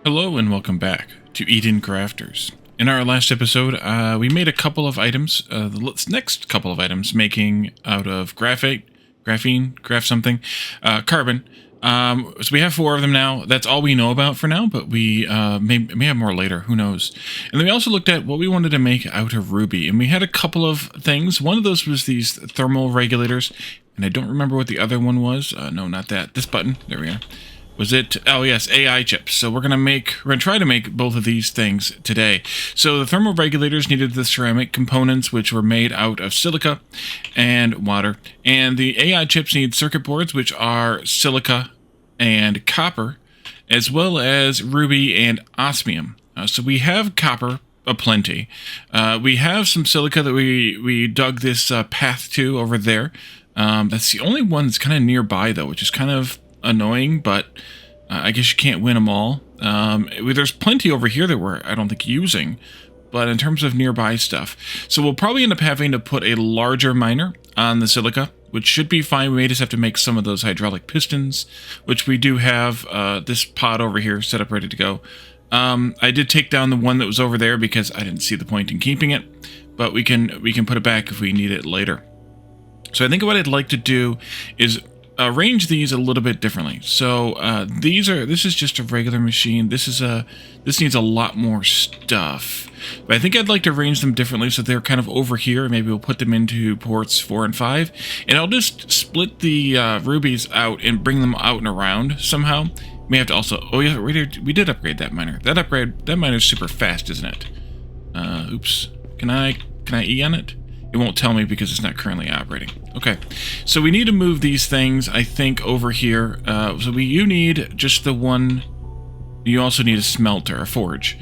Hello and welcome back to Eden Crafters. In our last episode, we made a couple of items, the next couple of items making out of graphene, carbon. So we have 4 of them now. That's all we know about for now, but we may have more later, who knows. And then we also looked at what we wanted to make out of ruby, and we had a couple of things. One of those was these thermal regulators, and I don't remember what the other one was. No, not that. This button. There we are. Was it? Oh yes, AI chips. So we're gonna try to make both of these things today. So the thermal regulators needed the ceramic components, which were made out of silica and water, and the AI chips need circuit boards, which are silica and copper, as well as ruby and osmium. So we have copper aplenty. We have some silica that we dug this path to over there. That's the only one that's kind of nearby though, which is kind of annoying, but I guess you can't win them all. There's plenty over here that we're, I don't think, using, but in terms of nearby stuff. So we'll probably end up having to put a larger miner on the silica, which should be fine. We may just have to make some of those hydraulic pistons, which we do have this pod over here set up ready to go. I did take down the one that was over there because I didn't see the point in keeping it, but we can put it back if we need it later. So I think what I'd like to do is arrange these a little bit differently. So this is just a regular machine. This needs a lot more stuff. But I think I'd like to arrange them differently so they're kind of over here. Maybe we'll put them into ports 4 and 5, and I'll just split the rubies out and bring them out and around somehow. May have to also. Oh yeah, we did upgrade that miner. That miner's super fast, isn't it? Oops. Can I E on it? It won't tell me because it's not currently operating. Okay, so we need to move these things, I think, over here. You need just the one. You also need a smelter, a forge,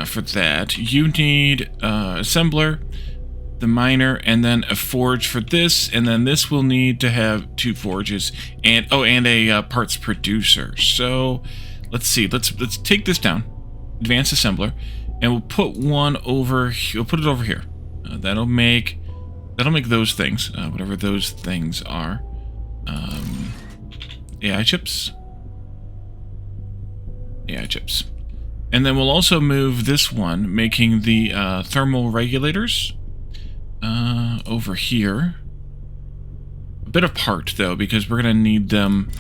for that. You need assembler, the miner, and then a forge for this. And then this will need to have 2 forges and a parts producer. So let's see. Let's take this down, advanced assembler, and we'll put one over. We'll put it over here. That'll make those things, whatever those things are. AI chips. AI chips. And then we'll also move this one, making the thermal regulators over here. A bit apart, though, because we're going to need them.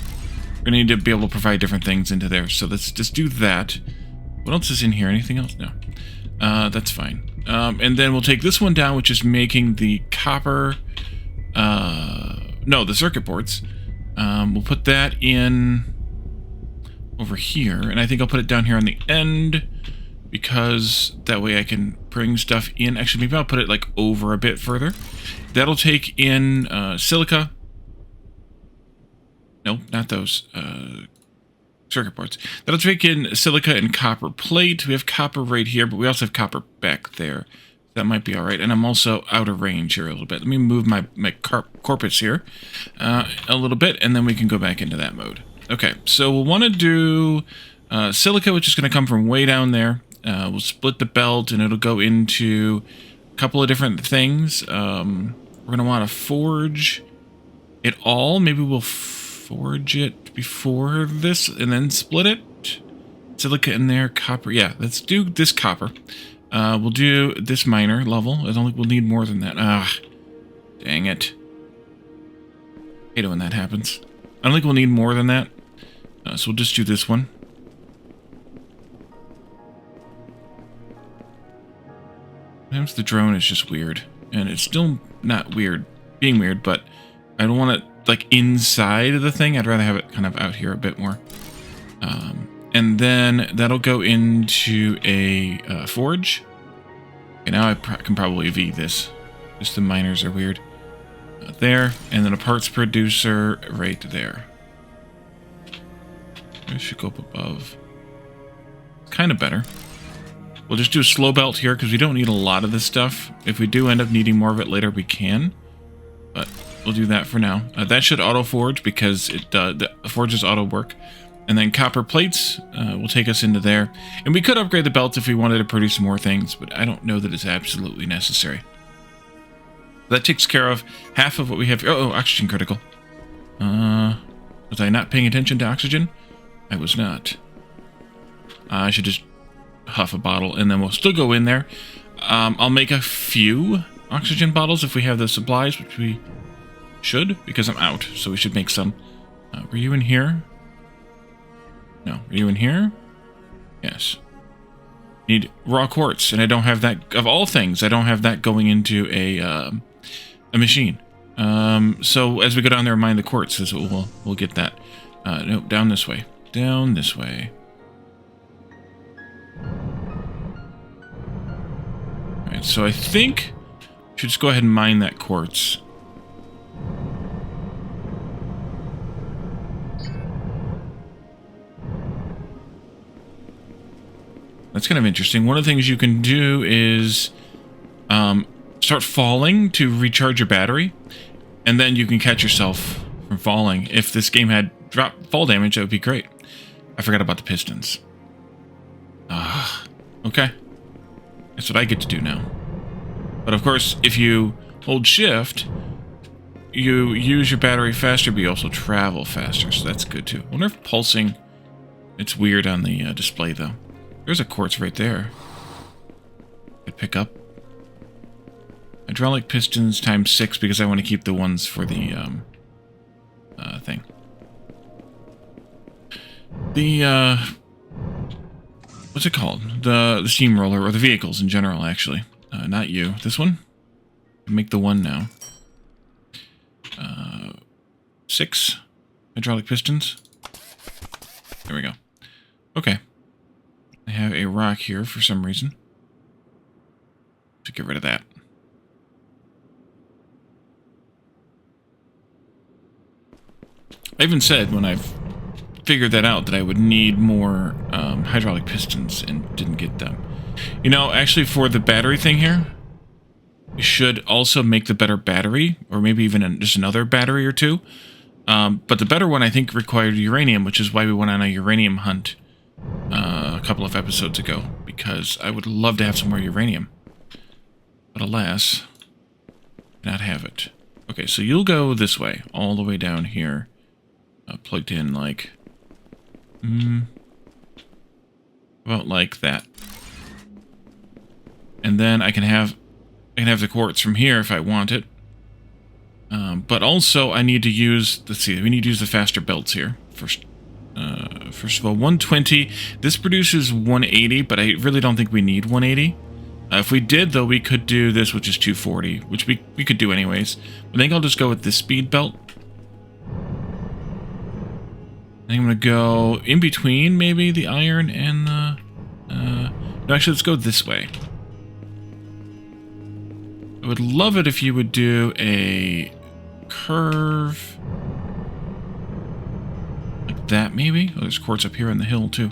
We're going to need to be able to provide different things into there. So let's just do that. What else is in here? Anything else? No. That's fine. And then we'll take this one down, which is making the copper, the circuit boards. We'll put that in over here, and I think I'll put it down here on the end, because that way I can bring stuff in. Actually, maybe I'll put it like over a bit further. That'll take in silica. No, not those. Circuit boards. That'll take in silica and copper plate. We have copper right here, but we also have copper back there. That might be all right. And I'm also out of range here a little bit. Let me move my corpus here a little bit, and then we can go back into that mode. Okay, so we'll want to do silica, which is going to come from way down there. We'll split the belt, and it'll go into a couple of different things. We're going to want to forge it all. Maybe we'll forge it before this and then split it. Silica in there, copper. Yeah, let's do this copper. We'll do this miner level. I don't think we'll need more than that. Dang it. I hate it when that happens. I don't think we'll need more than that. So we'll just do this one. Sometimes the drone is just weird. And it's still not being weird, but I don't want it like inside of the thing. I'd rather have it kind of out here a bit more. And then that'll go into a forge. Okay, now I can probably V this. Just the miners are weird. There, and then a parts producer right there. I should go up above. Kind of better. We'll just do a slow belt here because we don't need a lot of this stuff. If we do end up needing more of it later, we can. But we'll do that for now. That should auto forge because the forges auto work. And then copper plates will take us into there. And we could upgrade the belts if we wanted to produce more things, but I don't know that it's absolutely necessary. That takes care of half of what we have here. Oh, oxygen critical. Was I not paying attention to oxygen? I was not. I should just huff a bottle, and then we'll still go in there. I'll make a few oxygen bottles if we have the supplies, which we should, because I'm out, so we should make some. Were you in here? No. Are you in here? Yes. Need raw quartz, and I don't have that. Of all things, I don't have that going into a machine. So as we go down there and mine the quartz, we'll get that. No, down this way. Down this way. Alright, so I think I should just go ahead and mine that quartz. That's kind of interesting. One of the things you can do is start falling to recharge your battery, and then you can catch yourself from falling. If this game had fall damage, that would be great. I forgot about the pistons. Okay. That's what I get to do now. But of course, if you hold shift, you use your battery faster, but you also travel faster, so that's good too. I wonder if pulsing... It's weird on the display, though. There's a quartz right there. Could pick up. Hydraulic pistons times 6 because I want to keep the ones for the thing. The what's it called? The steamroller, or the vehicles in general, actually. Not you. This one? Make the one now. 6 hydraulic pistons. There we go. Okay. I have a rock here for some reason. To get rid of that. I even said when I've figured that out that I would need more hydraulic pistons and didn't get them. You know, actually for the battery thing here, you should also make the better battery, or maybe even just another battery or two. But the better one I think required uranium, which is why we went on a uranium hunt a couple of episodes ago, because I would love to have some more uranium. But alas, not have it. Okay, so you'll go this way, all the way down here. Plugged in like... about like that. And then I can have the quartz from here if I want it. But also I need to use... Let's see, we need to use the faster belts here. First of all, 120. This produces 180, but I really don't think we need 180. If we did, though, we could do this, which is 240, which we could do anyways. I think I'll just go with this speed belt. I think I'm going to go in between, maybe, the iron and the... no, actually, let's go this way. I would love it if you would do a curve... like that, maybe? Oh, there's quartz up here on the hill, too.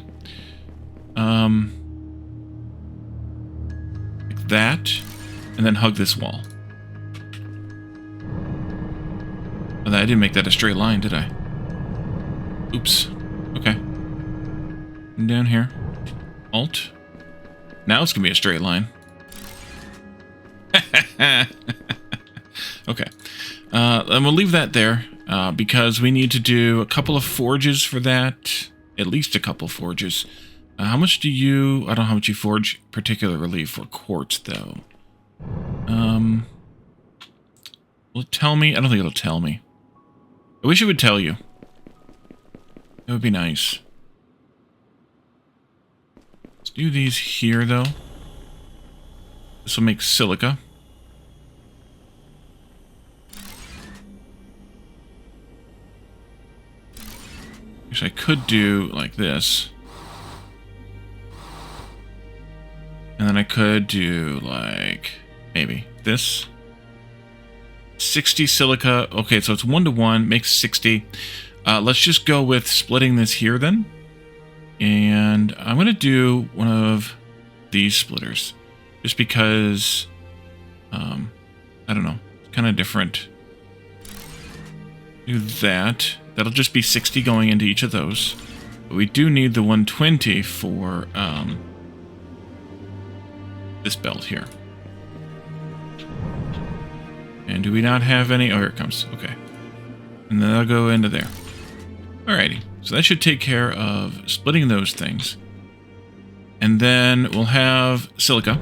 Like that. And then hug this wall. Oh, I didn't make that a straight line, did I? Oops. Okay. And down here. Alt. Now it's going to be a straight line. Okay. And we'll leave that there because we need to do a couple of forges for that. At least a couple forges. How much do you... I don't know how much you forge particularly for quartz, though. Will it tell me? I don't think it'll tell me. I wish it would tell you. It would be nice. Let's do these here, though. This will make silica. Which I could do like this. And then I could do like maybe this. 60 silica. Okay, so it's 1-to-1, makes 60. Let's just go with splitting this here then. And I'm going to do one of these splitters. Just because, I don't know, it's kind of different. Do that. That'll just be 60 going into each of those. But we do need the 120 for this belt here. And do we not have any? Oh, here it comes. Okay. And then that'll go into there. Alrighty. So that should take care of splitting those things. And then we'll have silica.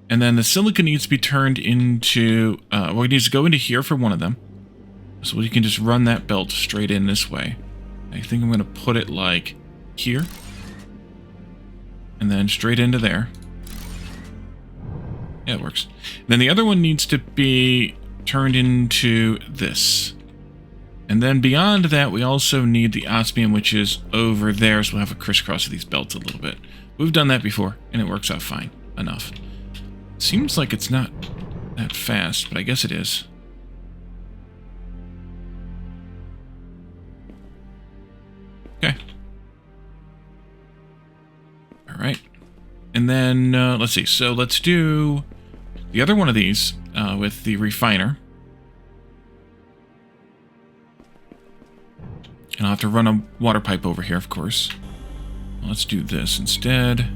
And then the silica needs to be turned into... well, it needs to go into here for one of them. So we can just run that belt straight in this way. I think I'm going to put it like here. And then straight into there. Yeah, it works. And then the other one needs to be turned into this. And then beyond that, we also need the osmium, which is over there. So we'll have a crisscross of these belts a little bit. We've done that before, and it works out fine enough. Seems like it's not that fast, but I guess it is. Okay. All right. And then, let's see. So let's do the other one of these with the refiner. And I'll have to run a water pipe over here, of course. Let's do this instead.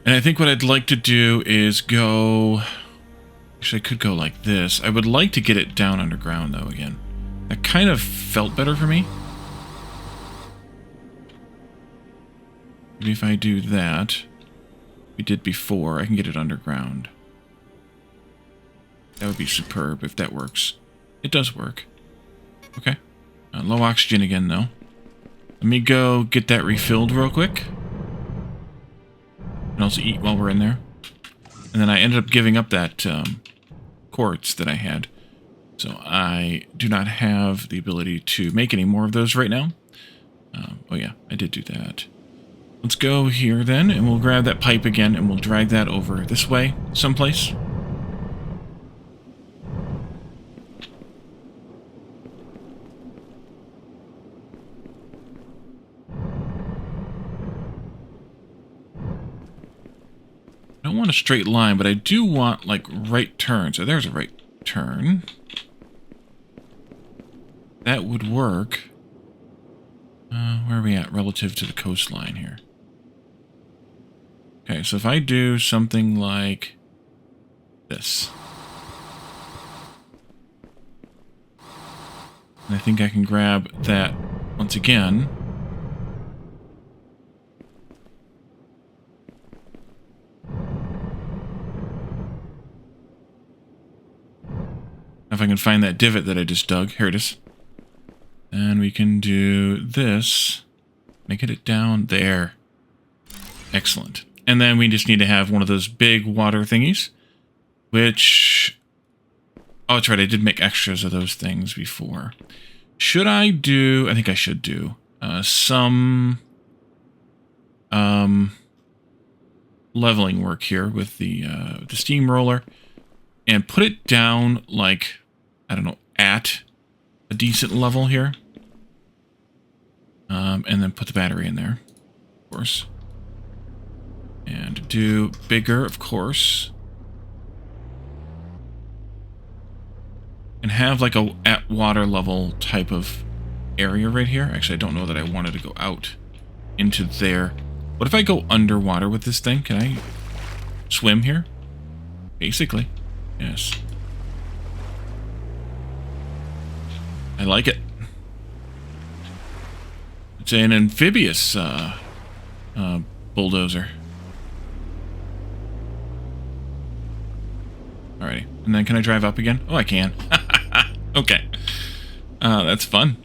And I think what I'd like to do is go... Actually, I could go like this. I would like to get it down underground, though, again. That kind of felt better for me. Maybe if I do that, we did before, I can get it underground. That would be superb if that works. It does work. Okay. Low oxygen again, though. Let me go get that refilled real quick. And also eat while we're in there. And then I ended up giving up that quartz that I had. So I do not have the ability to make any more of those right now. Oh yeah, I did do that. Let's go here then, and we'll grab that pipe again, and we'll drag that over this way someplace. I don't want a straight line, but I do want, like, right turn. So there's a right turn. That would work. Where are we at relative to the coastline here? Okay, so if I do something like this. And I think I can grab that once again. If I can find that divot that I just dug. Here it is. And we can do this. Make it down there. Excellent. And then we just need to have one of those big water thingies. Which... Oh, that's right. I did make extras of those things before. Should I do... I think I should do some... leveling work here with the steamroller. And put it down, like, I don't know, at a decent level here. And then put the battery in there, of course. And do bigger, of course. And have, like, a at water level type of area right here. Actually, I don't know that I wanted to go out into there. What if I go underwater with this thing? Can I swim here? Basically. Yes. I like it. It's an amphibious bulldozer. Alrighty. And then can I drive up again? Oh, I can. Okay. That's fun.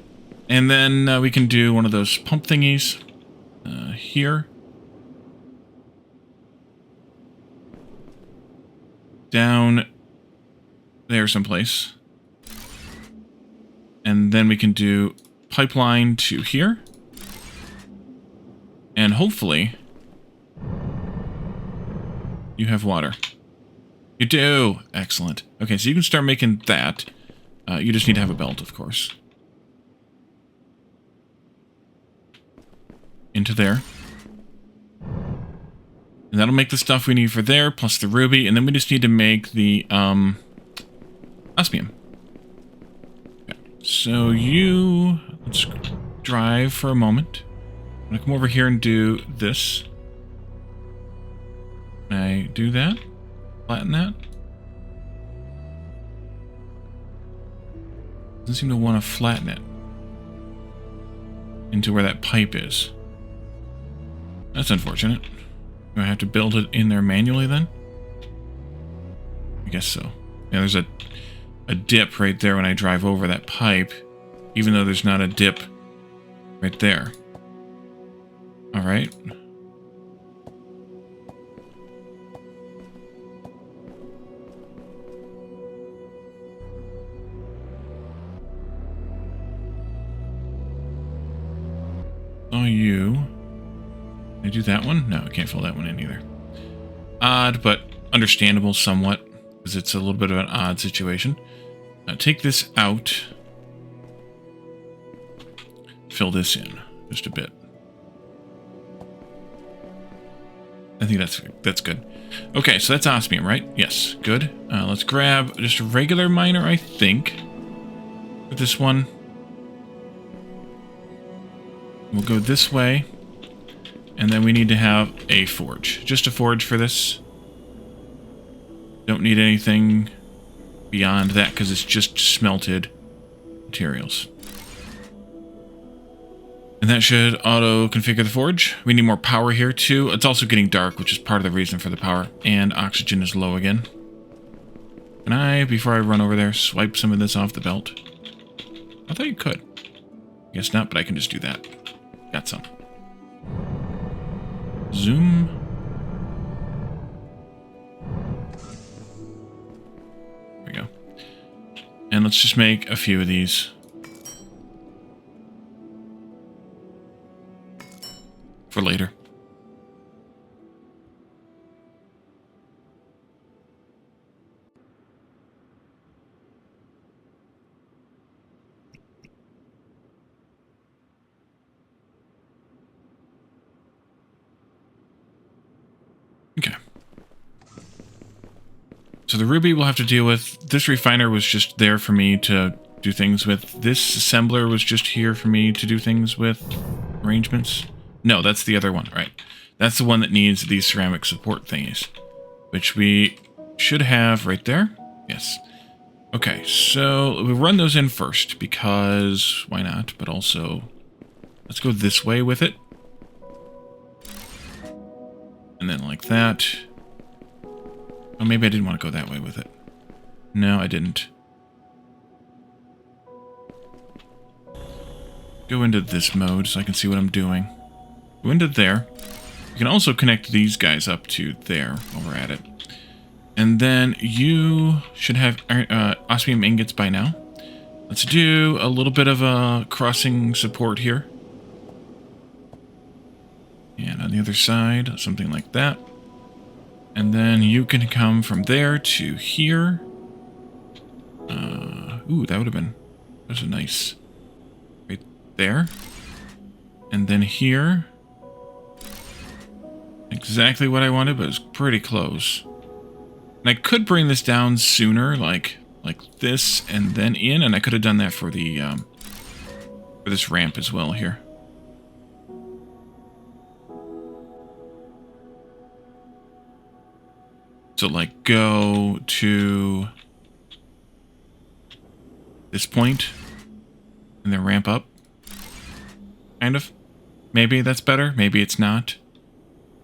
And then we can do one of those pump thingies here. Down there someplace. And then we can do pipeline to here. And hopefully you have water. You do! Excellent. Okay, so you can start making that. You just need to have a belt, of course. Into there. And that'll make the stuff we need for there, plus the ruby, and then we just need to make the osmium. Okay. So you... Let's drive for a moment. I'm going to come over here and do this. Can I do that? Flatten that? Doesn't seem to want to flatten it into where that pipe is. That's unfortunate. Do I have to build it in there manually then? I guess so. Yeah, there's a dip right there when I drive over that pipe, even though there's not a dip right there. All right. Oh, you. Can I do that one? No, I can't fill that one in either. Odd, but understandable somewhat, because it's a little bit of an odd situation. Take this out. Fill this in just a bit. I think that's good. Okay, so that's osmium, right? Yes, good. Let's grab just a regular miner, I think. With this one. We'll go this way. And then we need to have a forge. Just a forge for this. Don't need anything beyond that because it's just smelted materials. And that should auto-configure the forge. We need more power here too. It's also getting dark, which is part of the reason for the power. And oxygen is low again. Can I, before I run over there, swipe some of this off the belt? I thought you could. Guess not, but I can just do that. Got some. Zoom. There we go. And let's just make a few of these. For later. Okay. So the ruby we'll have to deal with. This refiner was just there for me to do things with. This assembler was just here for me to do things with. Arrangements. No, that's the other one, right? That's the one that needs these ceramic support thingies. Which we should have right there. Yes. Okay, so we'll run those in first because why not? But also, let's go this way with it. And then like that. Oh, maybe I didn't want to go that way with it. No, I didn't. Go into this mode so I can see what I'm doing. Go into there. You can also connect these guys up to there while we're at it. And then you should have osmium ingots by now. Let's do a little bit of a crossing support here. And on the other side, something like that. And then you can come from there to here. Ooh, that would have been... That was a nice... Right there. And then here. Exactly what I wanted, but it's pretty close. And I could bring this down sooner, like this, and then in. And I could have done that for the... for this ramp as well here. So, like, go to this point and then ramp up. Kind of. Maybe that's better. Maybe it's not.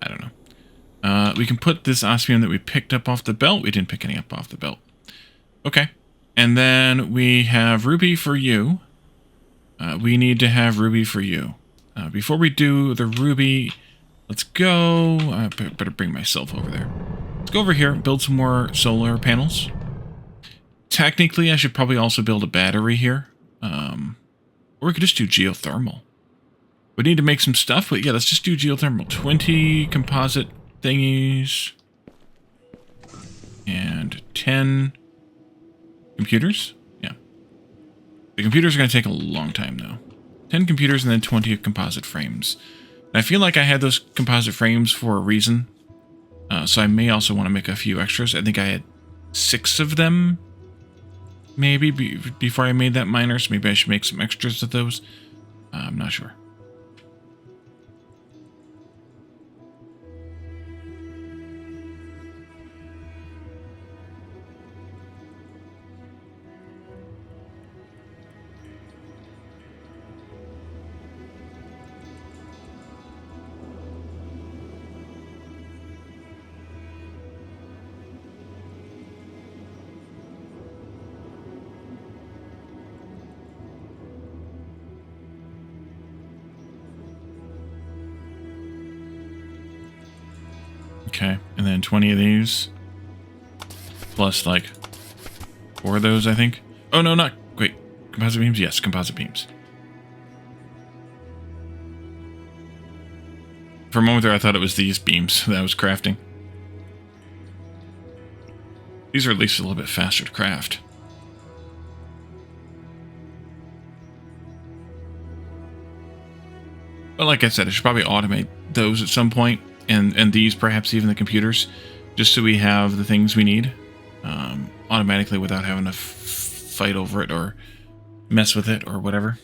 I don't know. We can put this osmium that we picked up off the belt. We didn't pick any up off the belt. Okay. And then we have ruby for you. We need to have ruby for you. Before we do the ruby, let's go. I better bring myself over there. Let's go over here and build some more solar panels. Technically, I should probably also build a battery here. Or we could just do geothermal. We need to make some stuff, but yeah, let's just do geothermal. 20 composite thingies. And 10 computers. Yeah. The computers are going to take a long time, though. 10 computers and then 20 composite frames. And I feel like I had those composite frames for a reason. So I may also want to make a few extras. I think I had 6 of them, maybe, before I made that miner. So maybe I should make some extras of those. I'm not sure. Okay, and then 20 of these. Plus, like, 4 of those, I think. Oh, no, not... Wait, composite beams? Yes, composite beams. For a moment there, I thought it was these beams that I was crafting. These are at least a little bit faster to craft. But like I said, I should probably automate those at some point, and these, perhaps even the computers, just so we have the things we need automatically without having to fight over it or mess with it or whatever.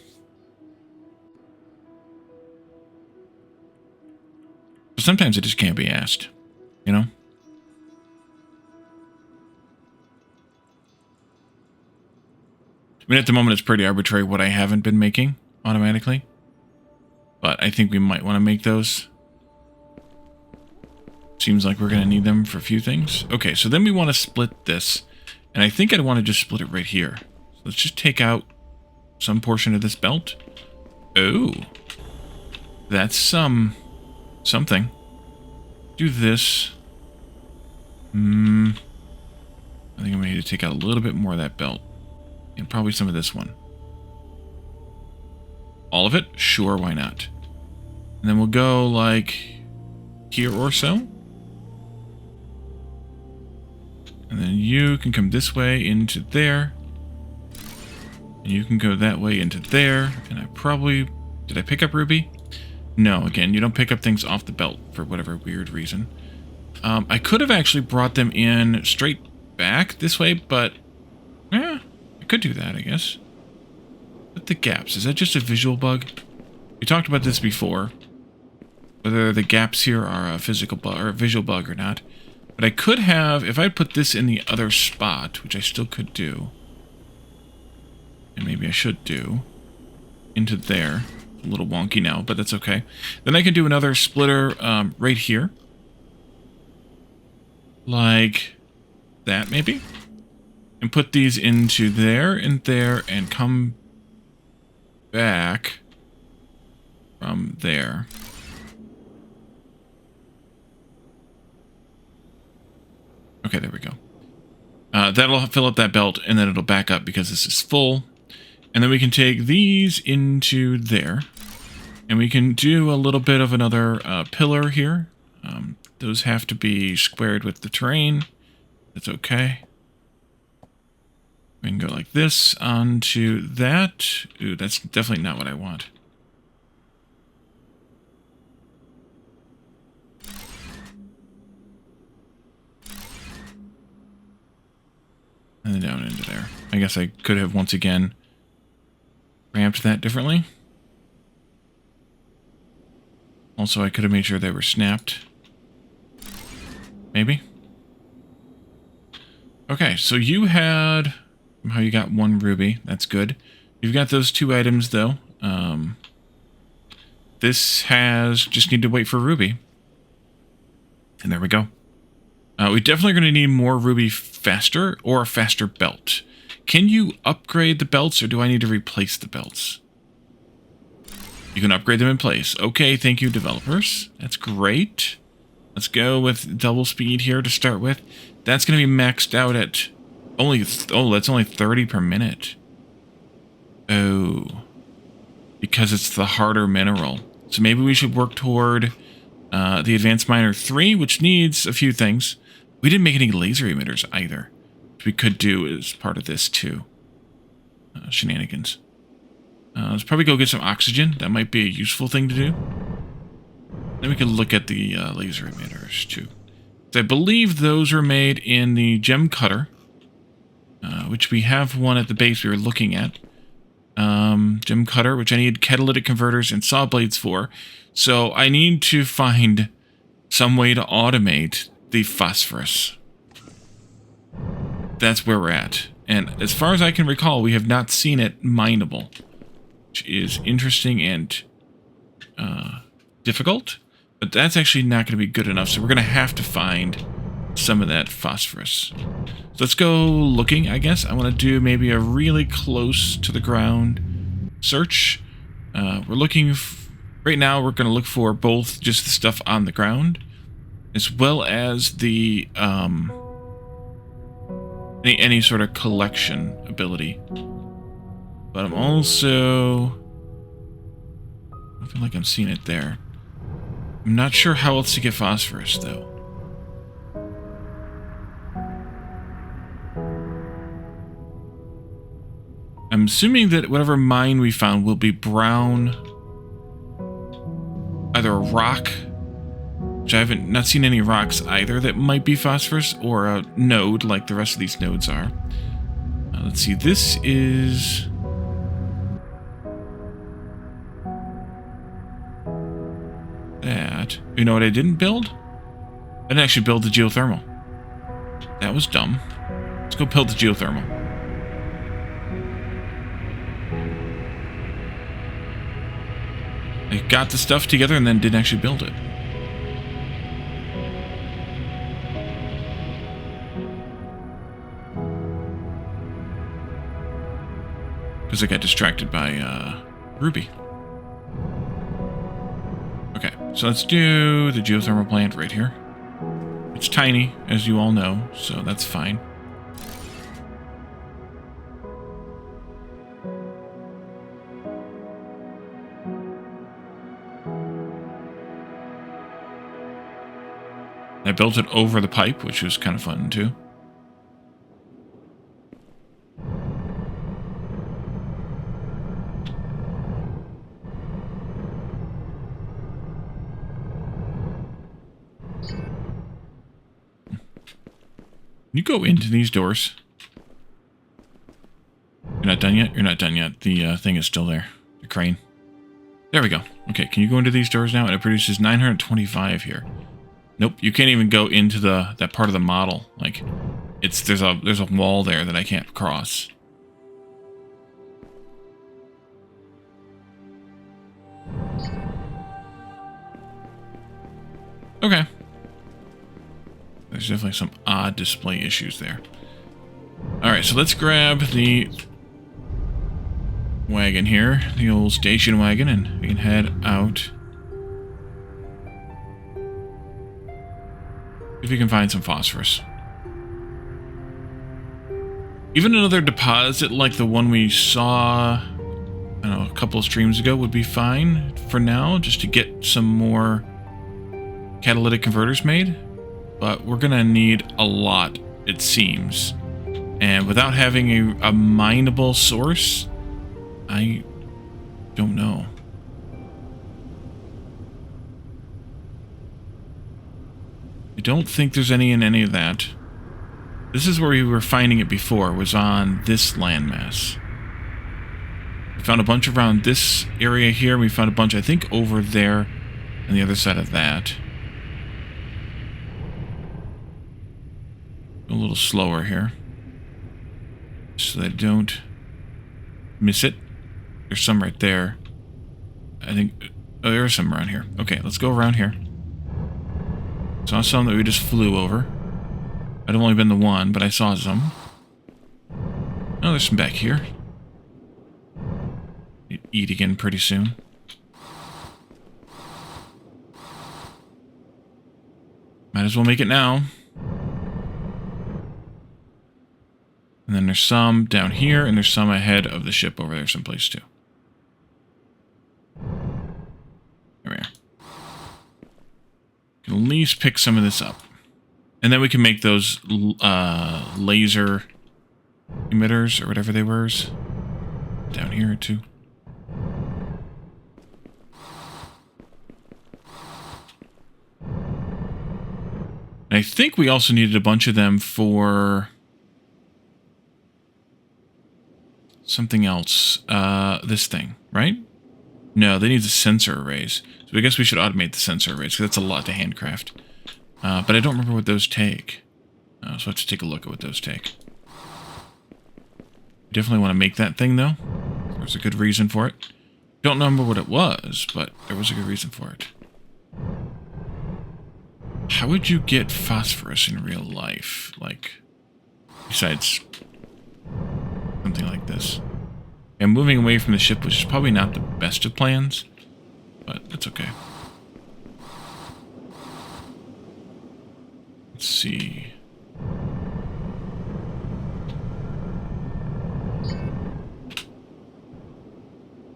But sometimes it just can't be asked, you know? I mean, at the moment, it's pretty arbitrary what I haven't been making automatically. But I think we might want to make those. Seems like we're going to need them for a few things. Okay, so then we want to split this. And I think I'd want to just split it right here. So let's just take out some portion of this belt. Oh. That's something. Do this. I think I'm going to need to take out a little bit more of that belt. And probably some of this one. All of it? Sure, why not? And then we'll go, like, here or so. And then you can come this way into there. And you can go that way into there. And I probably... Did I pick up Ruby? No, again, you don't pick up things off the belt for whatever weird reason. I could have actually brought them in straight back this way, but... Yeah, I could do that, I guess. But the gaps, is that just a visual bug? We talked about this before. Whether the gaps here are a physical bug or a visual bug or not. But I could have, if I put this in the other spot, which I still could do, and maybe I should do, into there. A little wonky now, but that's okay. Then I can do another splitter right here. Like that, maybe? And put these into there and there and come back from there. Okay, there we go. That'll fill up that belt, and then it'll back up because this is full. And then we can take these into there. And we can do a little bit of another pillar here. Those have to be squared with the terrain. That's okay. We can go like this onto that. Ooh, that's definitely not what I want. And then down into there. I guess I could have once again ramped that differently. Also, I could have made sure they were snapped. Maybe. Okay, so you had... Somehow you got 1 ruby. That's good. You've got those 2 items, though. This has... Just need to wait for ruby. And there we go. We definitely going to need more ruby faster, or a faster belt. Can you upgrade the belts, or do I need to replace the belts? You can upgrade them in place. Okay, thank you, developers. That's great. Let's go with double speed here to start with. That's going to be maxed out at only... Oh, that's only 30 per minute. Oh. Because it's the harder mineral. So maybe we should work toward the Advanced Miner 3, which needs a few things. We didn't make any laser emitters either. Which we could do as part of this, too. Shenanigans. Let's probably go get some oxygen. That might be a useful thing to do. Then we can look at the laser emitters, too. So I believe those are made in the gem cutter. Which we have one at the base we were looking at. Gem cutter, which I need catalytic converters and saw blades for. So I need to find some way to automate the phosphorus. That's where we're at. And as far as I can recall, we have not seen it mineable. Which is interesting and difficult. But that's actually not going to be good enough. So we're going to have to find some of that phosphorus. So let's go looking, I guess. I want to do maybe a really close to the ground search. We're looking... Right now, we're going to look for both just the stuff on the ground, as well as the any sort of collection ability. But I'm also, I feel like I'm seeing it there. I'm not sure how else to get phosphorus though. I'm assuming that whatever mine we found will be brown, either a rock, which I haven't not seen any rocks either that might be phosphorus, or a node like the rest of these nodes are. Let's see, this is that. You know what I didn't build? I didn't actually build the geothermal. That was dumb. Let's go build the geothermal. I got the stuff together and then didn't actually build it. Because I got distracted by Ruby. Okay, so let's do the geothermal plant right here. It's tiny, as you all know, so that's fine. I built it over the pipe, which was kind of fun too. You go into these doors. You're not done yet? You're not done yet. The thing is still there. The crane. There we go. Okay, can you go into these doors now? And it produces 925 here. Nope, you can't even go into that part of the model. Like, there's a wall there that I can't cross. Okay. There's definitely some odd display issues there. Alright, so let's grab the wagon here, the old station wagon, and we can head out. If we can find some phosphorus. Even another deposit like the one we saw, I don't know, a couple of streams ago would be fine for now, just to get some more catalytic converters made. But we're gonna need a lot, it seems. And without having a mineable source, I don't know. I don't think there's any in any of that. This is where we were finding it before, was on this landmass. We found a bunch around this area here. We found a bunch, I think, over there on the other side of that. A little slower here, so that I don't miss it. There's some right there. I think, oh, there are some around here. Okay, let's go around here. Saw some that we just flew over. I'd only been the one, but I saw some. Oh, there's some back here. Eat again pretty soon. Might as well make it now. And then there's some down here, and there's some ahead of the ship over there someplace too. There we are. Can at least pick some of this up. And then we can make those laser emitters, or whatever they were. Down here too. And I think we also needed a bunch of them for something else. This thing, right? No, they need the sensor arrays. So I guess we should automate the sensor arrays, because that's a lot to handcraft. But I don't remember what those take. So I have to take a look at what those take. Definitely want to make that thing, though. There's a good reason for it. Don't remember what it was, but there was a good reason for it. How would you get phosphorus in real life? Like, besides something like this. I'm moving away from the ship, which is probably not the best of plans, but that's okay. see.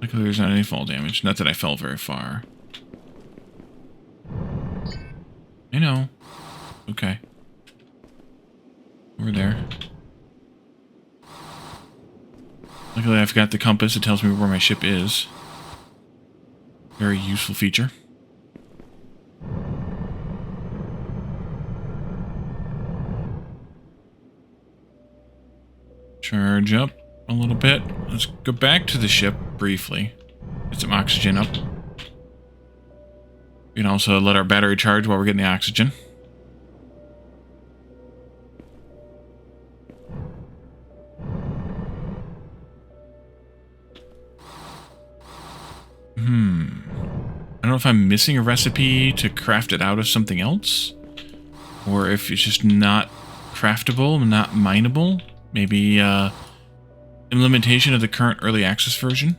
Luckily there's not any fall damage. Not that I fell very far. I know. Okay. Over there. Luckily I've got the compass that tells me where my ship is. Very useful feature. Charge up a little bit. Let's go back to the ship briefly. Get some oxygen up. We can also let our battery charge while we're getting the oxygen. I don't know if I'm missing a recipe to craft it out of something else. Or if it's just not craftable, not mineable. Maybe implementation of the current early access version.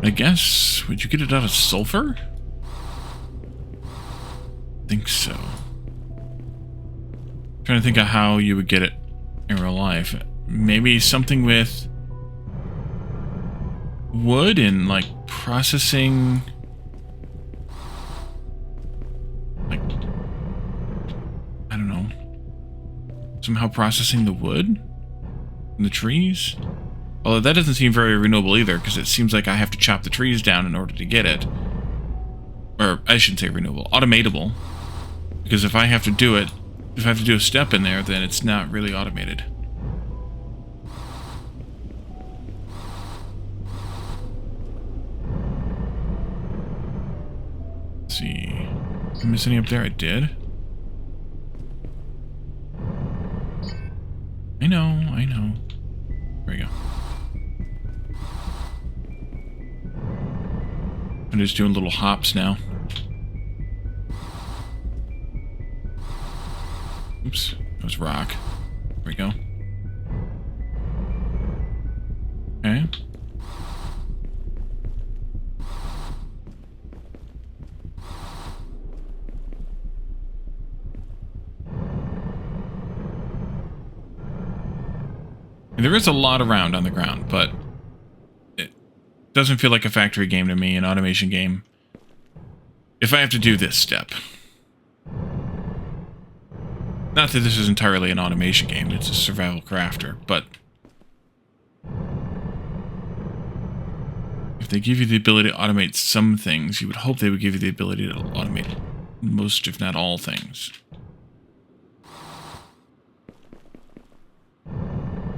I guess, would you get it out of sulfur? I think so. I'm trying to think of how you would get it in real life. Maybe something with wood and like processing, like, I don't know, somehow processing the wood and the trees. Although that doesn't seem very renewable either, because it seems like I have to chop the trees down in order to get it. Or, I shouldn't say renewable, automatable. Because if I have to do it, if I have to do a step in there, then it's not really automated. Let's see. Did I miss any up there? I did. I know. There we go. I'm just doing little hops now. Oops, that was rock. There we go. Okay. And there is a lot around on the ground, but doesn't feel like a factory game to me, an automation game. If I have to do this step. Not that this is entirely an automation game, it's a survival crafter, but if they give you the ability to automate some things, you would hope they would give you the ability to automate most, if not all, things.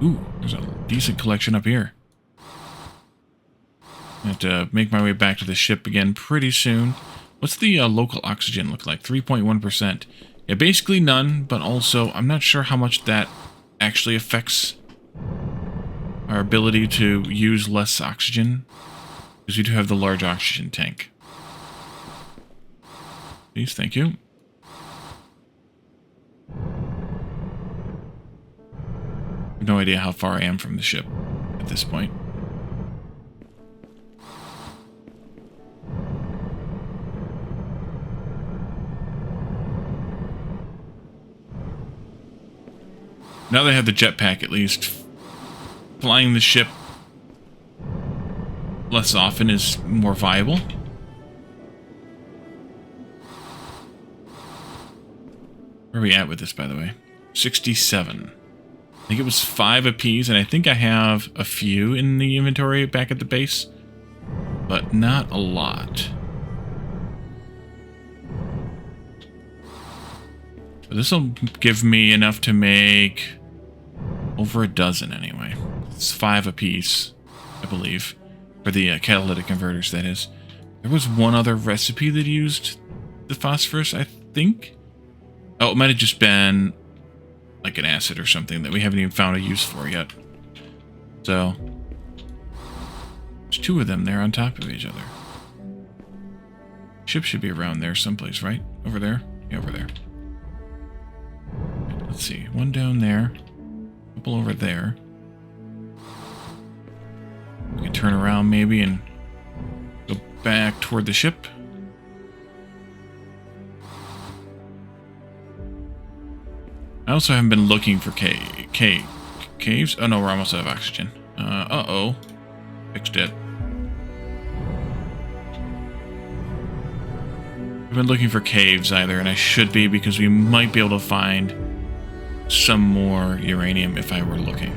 Ooh, there's a decent collection up here. I have to make my way back to the ship again pretty soon. What's the local oxygen look like? 3.1%. Yeah, basically none, but also I'm not sure how much that actually affects our ability to use less oxygen. Because we do have the large oxygen tank. Please, thank you. I have no idea how far I am from the ship at this point. Now they have the jetpack, at least. Flying the ship less often is more viable. Where are we at with this, by the way? 67. I think it was 5 apiece, and I think I have a few in the inventory back at the base. But not a lot. But this will give me enough to make over a dozen anyway. It's 5 apiece, I believe. For the catalytic converters, that is. There was one other recipe that used the phosphorus, I think. Oh, it might have just been like an acid or something that we haven't even found a use for yet. So, there's 2 of them there on top of each other. Ship should be around there someplace, right? Over there? Yeah, over there. let's see. One down there. A couple over there. We can turn around maybe and go back toward the ship. I also haven't been looking for caves. Oh no, we're almost out of oxygen. Uh-oh. Fixed it. I've been looking for caves either, and I should be because we might be able to find some more uranium if I were looking.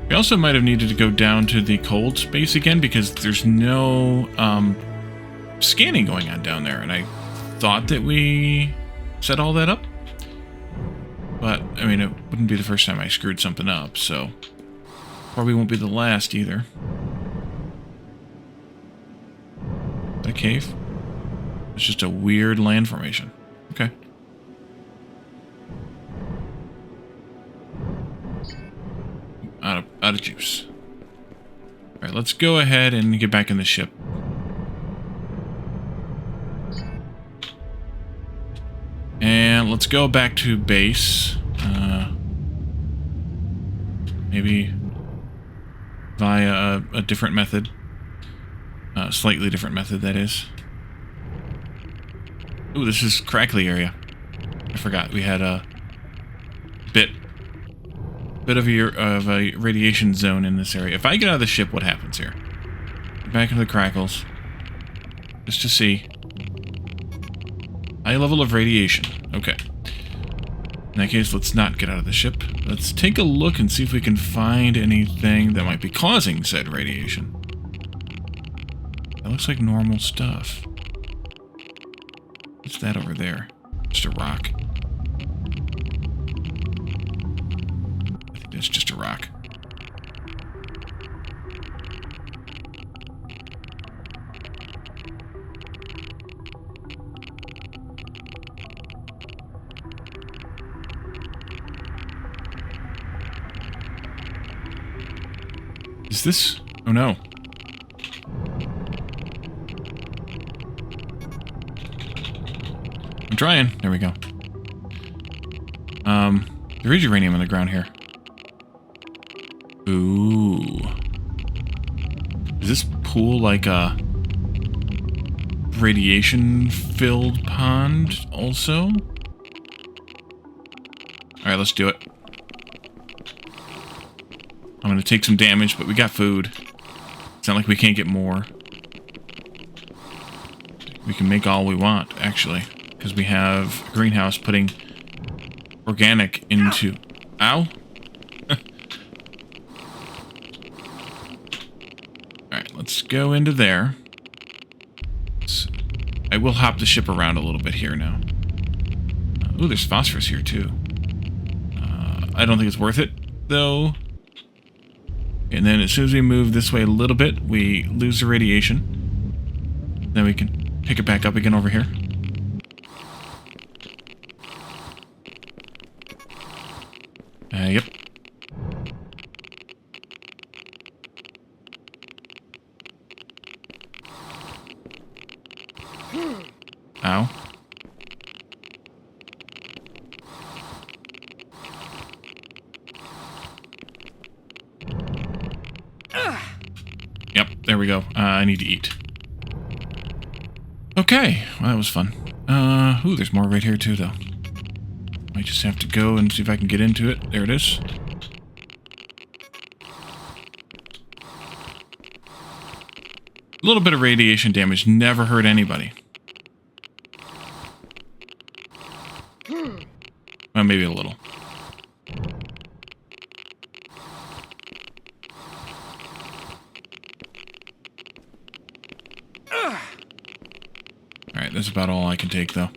We also might have needed to go down to the cold space again because there's no scanning going on down there, and I thought that we set all that up. But, I mean, it wouldn't be the first time I screwed something up, so probably won't be the last either. That cave? It's just a weird land formation. Okay. Out of juice. Alright, let's go ahead and get back in the ship. And let's go back to base. Maybe via a different method. A slightly different method, that is. Ooh, this is crackly area. I forgot we had a bit of a radiation zone in this area. If I get out of the ship, what happens here? Back into the crackles. Just to see. High level of radiation. Okay. In that case, let's not get out of the ship. Let's take a look and see if we can find anything that might be causing said radiation. That looks like normal stuff. What's that over there? Just a rock. I think that's just a rock. Is this? Oh no. I'm trying. There we go. There is uranium on the ground here. Ooh. Is this pool like a radiation-filled pond also? Alright, let's do it. I'm gonna take some damage, but we got food. It's not like we can't get more. We can make all we want, actually. Because we have a greenhouse putting organic into... Ow! Alright, let's go into there. I will hop the ship around a little bit here now. Ooh, there's phosphorus here, too. I don't think it's worth it, though. And then as soon as we move this way a little bit, we lose the radiation. Then we can pick it back up again over here. Yep. Ow. Yep, there we go. I need to eat. Okay, well, that was fun. Ooh, there's more right here too, though. Might just have to go and see if I can get into it. There it is. A little bit of radiation damage never hurt anybody. Well, maybe a little. Alright, that's about all I can take, though.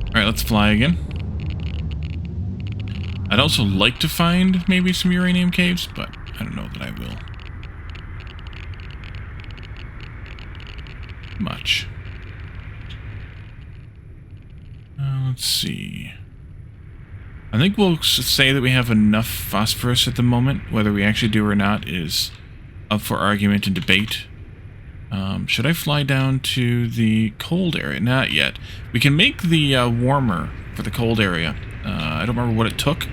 Alright, let's fly again. I'd also like to find maybe some uranium caves, but I don't know that I will. Much. Let's see. I think we'll say that we have enough phosphorus at the moment. Whether we actually do or not is up for argument and debate. Should I fly down to the cold area? Not yet. We can make the warmer for the cold area. I don't remember what it took,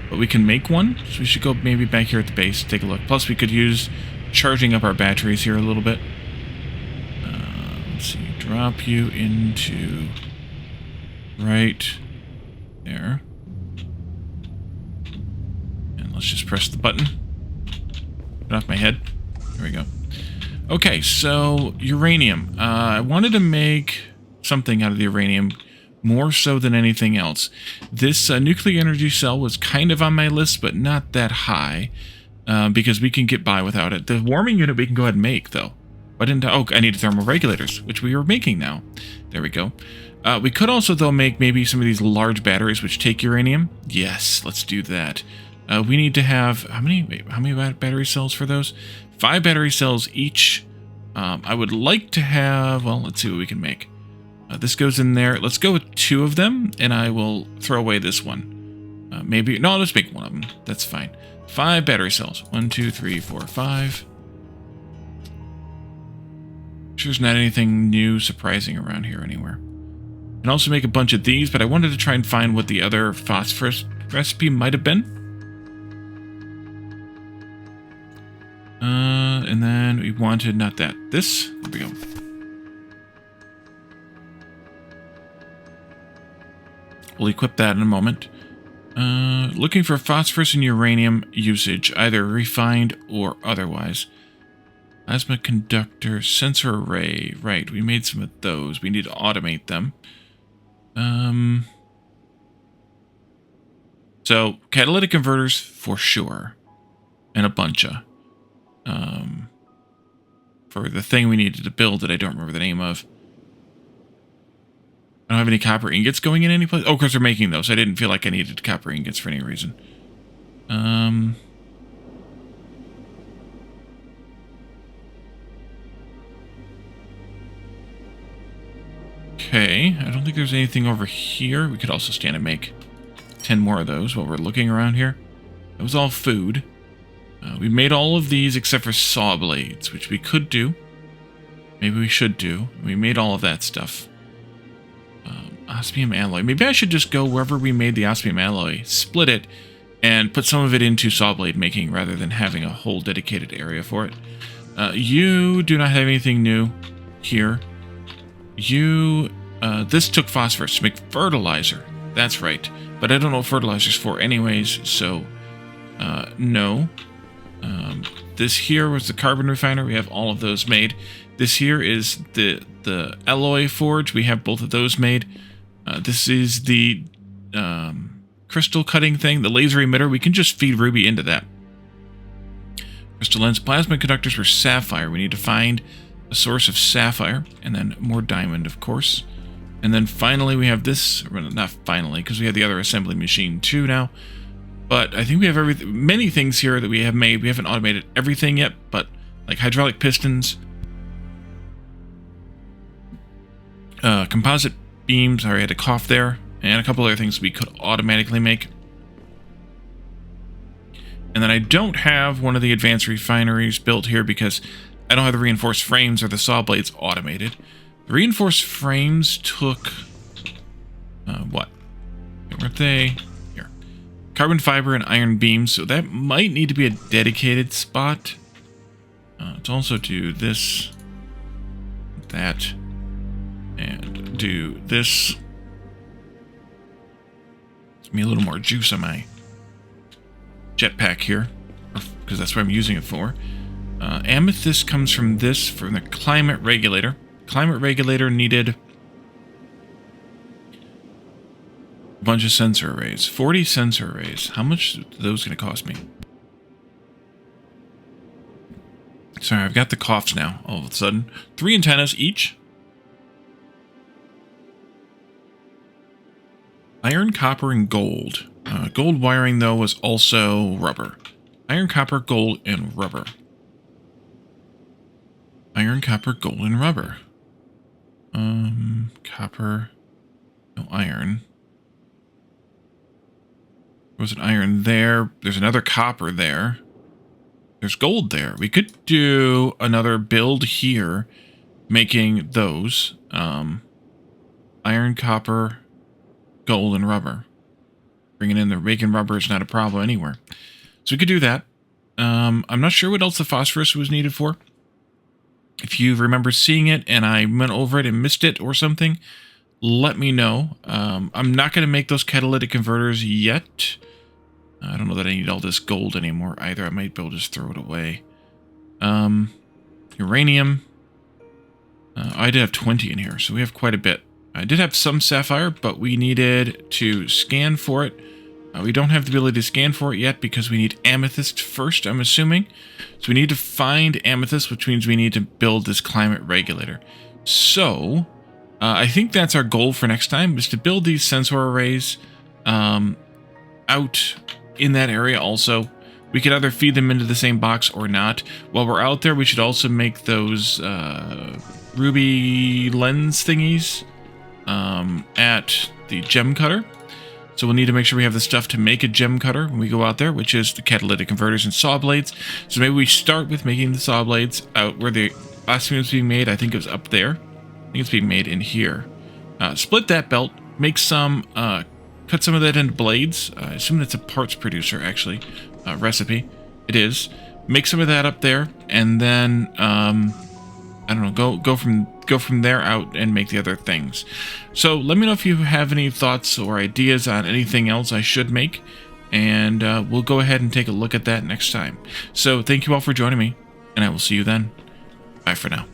but we can make one. So we should go maybe back here at the base, take a look. Plus, we could use charging up our batteries here a little bit. Let's see. Drop you into right there. And let's just press the button. Get off my head. There we go. Okay, so uranium. I wanted to make something out of the uranium more so than anything else. This nuclear energy cell was kind of on my list, but not that high, because we can get by without it. The warming unit we can go ahead and make, though. But I need thermal regulators, which we are making now. There we go. We could also, though, make maybe some of these large batteries which take uranium. Yes, let's do that. We need to have... How many battery cells for those? 5 battery cells each. I would like to have... Well, let's see what we can make. This goes in there. Let's go with 2 of them, and I will throw away this one. Maybe... No, let's make 1 of them. That's fine. 5 battery cells. 1, 2, 3, 4, 5. Sure there's not anything new surprising around here anywhere. And also make a bunch of these, but I wanted to try and find what the other phosphorus recipe might have been. And then we wanted, not that, this. There we go. We'll equip that in a moment. Looking for phosphorus and uranium usage, either refined or otherwise. Plasma conductor, sensor array. Right, we made some of those. We need to automate them. So, catalytic converters for sure. And a bunch of. For the thing we needed to build that I don't remember the name of. I don't have any copper ingots going in any place. Oh, because we're making those. I didn't feel like I needed copper ingots for any reason. Okay, I don't think there's anything over here. We could also stand and make 10 more of those while we're looking around here. That was all food. We made all of these except for saw blades, which we could do. Maybe we should do. We made all of that stuff. Osmium alloy. Maybe I should just go wherever we made the osmium alloy, split it, and put some of it into saw blade making rather than having a whole dedicated area for it. You do not have anything new here. This took phosphorus to make fertilizer. That's right. But I don't know what fertilizer's for anyways, so no. This here was the carbon refiner. We have all of those made. This here is the alloy forge. We have both of those made. This is the crystal cutting thing, the laser emitter. We can just feed Ruby into that. Crystal lens. Plasma conductors were sapphire. We need to find a source of sapphire, and then more diamond, of course. And then finally we have this. Well, not finally, because we have the other assembly machine too now. But I think we have many things here that we have made. We haven't automated everything yet, but like hydraulic pistons, composite beams. Sorry, I had to cough there, and a couple other things we could automatically make. And then I don't have one of the advanced refineries built here because I don't have the reinforced frames or the saw blades automated. The reinforced frames took what? Weren't they? Here. Carbon fiber and iron beams, so that might need to be a dedicated spot. To also do this, that, and do this. Give me a little more juice on my jetpack here, because that's what I'm using it for. Amethyst comes from this, from the climate regulator. Climate regulator needed a bunch of sensor arrays. 40 sensor arrays. How much are those going to cost me? Sorry, I've got the coughs now, all of a sudden. 3 antennas each. Iron, copper, and gold. Gold wiring, though, was also rubber. Iron, copper, gold, and rubber. Iron, copper, gold, and rubber. Copper, no iron. There was an iron there. There's another copper there. There's gold there. We could do another build here, making those. Iron, copper, gold, and rubber. Bringing in the making rubber is not a problem anywhere. So we could do that. I'm not sure what else the phosphorus was needed for. If you remember seeing it and I went over it and missed it or something, let me know. I'm not going to make those catalytic converters yet. I don't know that I need all this gold anymore either. I might be able to just throw it away. Uranium. I did have 20 in here, so we have quite a bit. I did have some sapphire, but we needed to scan for it. We don't have the ability to scan for it yet because we need amethyst first, I'm assuming. So we need to find amethyst, which means we need to build this climate regulator. So, I think that's our goal for next time, is to build these sensor arrays out in that area also. We could either feed them into the same box or not. While we're out there, we should also make those ruby lens thingies at the gem cutter. So we'll need to make sure we have the stuff to make a gem cutter when we go out there, which is the catalytic converters and saw blades. So maybe we start with making the saw blades out where the last thing was being made. I think it was up there. I think it's being made in here. Split that belt, make some, cut some of that into blades. I assume that's a parts producer, actually, recipe. It is. Make some of that up there, and then, I don't know, go from there out and make the other things. So let me know if you have any thoughts or ideas on anything else I should make, and we'll go ahead and take a look at that next time. So thank you all for joining me, and I will see you then. Bye for now.